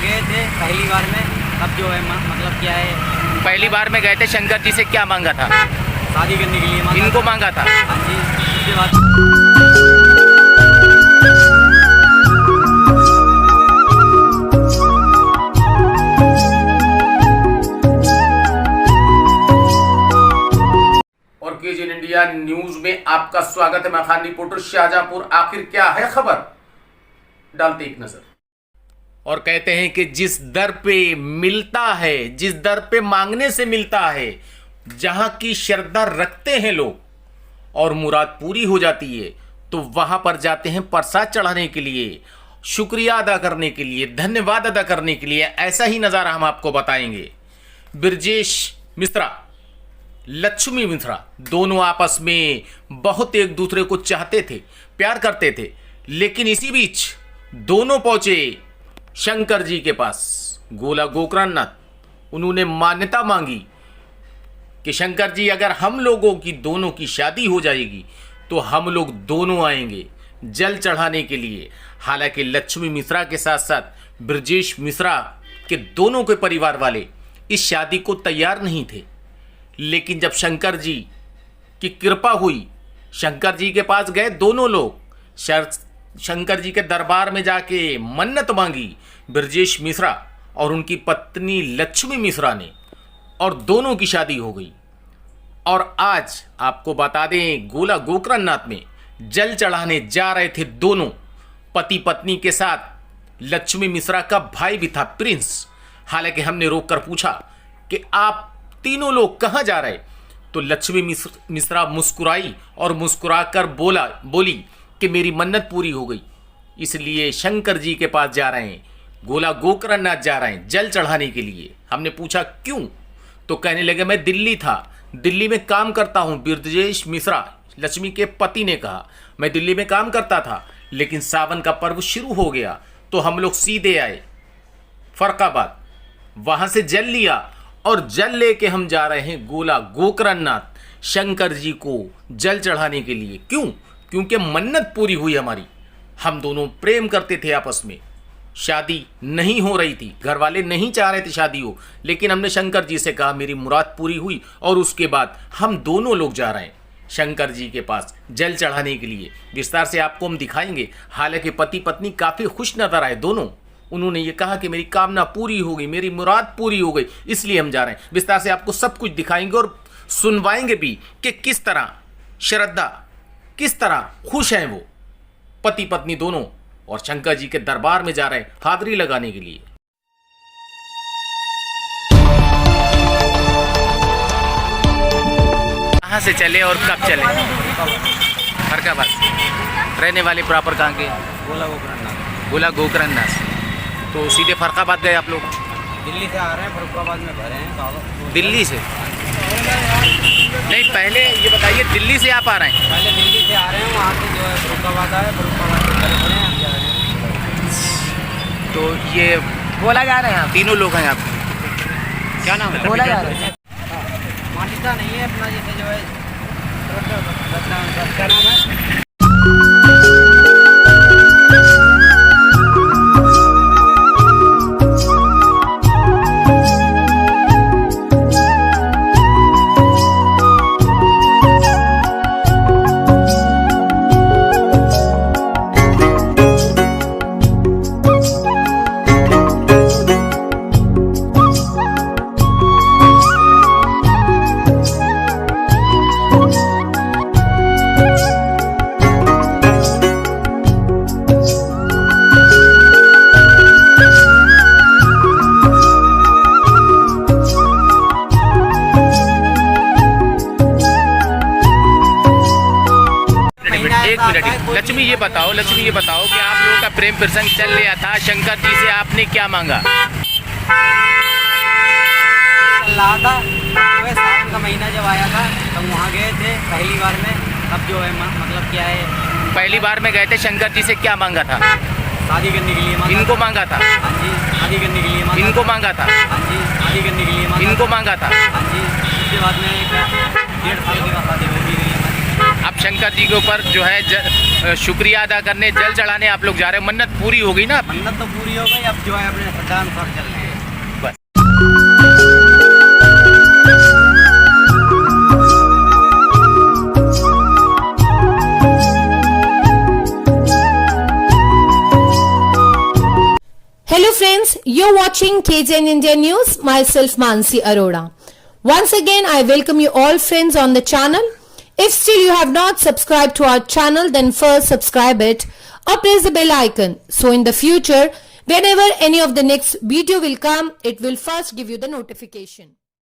वहाँ गए थे पहली बार में, अब जो है मतलब क्या है, पहली बार में गए थे, शंकर जी से क्या मांगा था? शादी करने के लिए मांगा इनको था। मांगा था। हाँ जी, उसके बाद और केजीएन इंडिया न्यूज में आपका स्वागत है। मैं खान रिपोर्टर शाहजहांपुर। आखिर क्या है खबर, डालते एक नजर। और कहते हैं कि जिस दर पे मिलता है, जिस दर पे मांगने से मिलता है, जहां की श्रद्धा रखते हैं लोग और मुराद पूरी हो जाती है, तो वहां पर जाते हैं प्रसाद चढ़ाने के लिए, शुक्रिया अदा करने के लिए, धन्यवाद अदा करने के लिए। ऐसा ही नजारा हम आपको बताएंगे। ब्रजेश मिश्रा, लक्ष्मी मिश्रा, दोनों आपस में बहुत एक दूसरे को चाहते थे, प्यार करते थे, लेकिन इसी बीच दोनों पहुंचे शंकर जी के पास, गोला गोकर्णनाथ। उन्होंने मान्यता मांगी कि शंकर जी, अगर हम लोगों की दोनों की शादी हो जाएगी तो हम लोग दोनों आएंगे जल चढ़ाने के लिए। हालांकि लक्ष्मी मिश्रा के साथ साथ ब्रजेश मिश्रा के दोनों के परिवार वाले इस शादी को तैयार नहीं थे, लेकिन जब शंकर जी की कृपा हुई, शंकर जी के पास गए दोनों लोग, शंकर जी के दरबार में जाके मन्नत मांगी ब्रजेश मिश्रा और उनकी पत्नी लक्ष्मी मिश्रा ने, और दोनों की शादी हो गई। और आज आपको बता दें, गोला गोकर्णनाथ में जल चढ़ाने जा रहे थे दोनों पति पत्नी के साथ। लक्ष्मी मिश्रा का भाई भी था, प्रिंस। हालांकि हमने रोककर पूछा कि आप तीनों लोग कहां जा रहे, तो लक्ष्मी मिश्रा मुस्कुराई और मुस्कुराकर बोली कि मेरी मन्नत पूरी हो गई, इसलिए शंकर जी के पास जा रहे हैं, गोला गोकर्णनाथ जा रहे हैं जल चढ़ाने के लिए। हमने पूछा क्यों, तो कहने लगे मैं दिल्ली था, दिल्ली में काम करता हूं। ब्रजेश मिश्रा, लक्ष्मी के पति ने कहा, मैं दिल्ली में काम करता था, लेकिन सावन का पर्व शुरू हो गया तो हम लोग सीधे आए फरकाबाद, वहां से जल लिया और जल लेके हम जा रहे हैं गोला गोकर्णनाथ शंकर जी को जल चढ़ाने के लिए। क्यों? क्योंकि मन्नत पूरी हुई हमारी। हम दोनों प्रेम करते थे आपस में, शादी नहीं हो रही थी, घर वाले नहीं चाह रहे थे शादी हो, लेकिन हमने शंकर जी से कहा, मेरी मुराद पूरी हुई, और उसके बाद हम दोनों लोग जा रहे हैं शंकर जी के पास जल चढ़ाने के लिए। विस्तार से आपको हम दिखाएंगे। हालांकि पति पत्नी काफी खुश नजर आए दोनों। उन्होंने ये कहा कि मेरी कामना पूरी हो गई, मेरी मुराद पूरी हो गई, इसलिए हम जा रहे हैं। विस्तार से आपको सब कुछ दिखाएंगे और सुनवाएंगे भी कि किस तरह श्रद्धा, किस तरह खुश हैं वो पति पत्नी दोनों, और शंकर जी के दरबार में जा रहे हैं हाजिरी लगाने के लिए। कहाँ से चले और कब चले? फरकाबाद। रहने वाले प्रॉपर कहाँ के? गोला गोकर्णनाथ। गोला गोकर्णनाथ। तो सीधे फरकाबाद गए आप लोग? दिल्ली से आ रहे हैं, फरुखाबाद में भरे हैं। दिल्ली से? नहीं, पहले ये बताइए, दिल्ली से आप आ रहे हैं? पहले दिल्ली से आ रहे हैं, वहाँ से जो है फरुखाबाद आए, फरुखाबाद से भरे पड़े हैं, हम जा रहे हैं। तो ये बोला जा रहे हैं आप? तीनों लोग हैं आप? क्या नाम है? बोला जा रहा है। मान्यता नहीं है अपना, जैसे जो है क्या नाम है, एक मिनट। लक्ष्मी ये बताओ कि आप लोगों का प्रेम प्रसंग चल रहा था, शंकर जी से आपने क्या मांगा? अल्लाह था जो है, सावन का महीना जब आया था तब वहाँ गए थे पहली बार में, अब जो है मतलब क्या है, पहली बार में गए थे, शंकर जी से क्या मांगा था? शादी करने के लिए मांगा। इनको मांगा था? हाँ जी, शादी करने के लिए मांगा। इनको मांगा था? हाँ जी, शादी करने के लिए मांगा। इनको मांगा था? हाँ जी, उसके बाद में 1.5 साल के बाद शादी हो गई हमारी। अब शंकर जी के ऊपर जो है शुक्रिया अदा करने, जल चढ़ाने आप लोग जा रहे हो, मन्नत पूरी हो गई ना। मन्नत तो पूरी हो गई, अब जो है अपने श्रद्धानुसार चल रहे हैं बस। Hello friends, you're watching KJN India News, myself Mansi Arora. Once again, I welcome you all friends on the channel. If still you have not subscribed to our channel, then first subscribe it or press the bell icon. So in the future, whenever any of the next video will come, it will first give you the notification.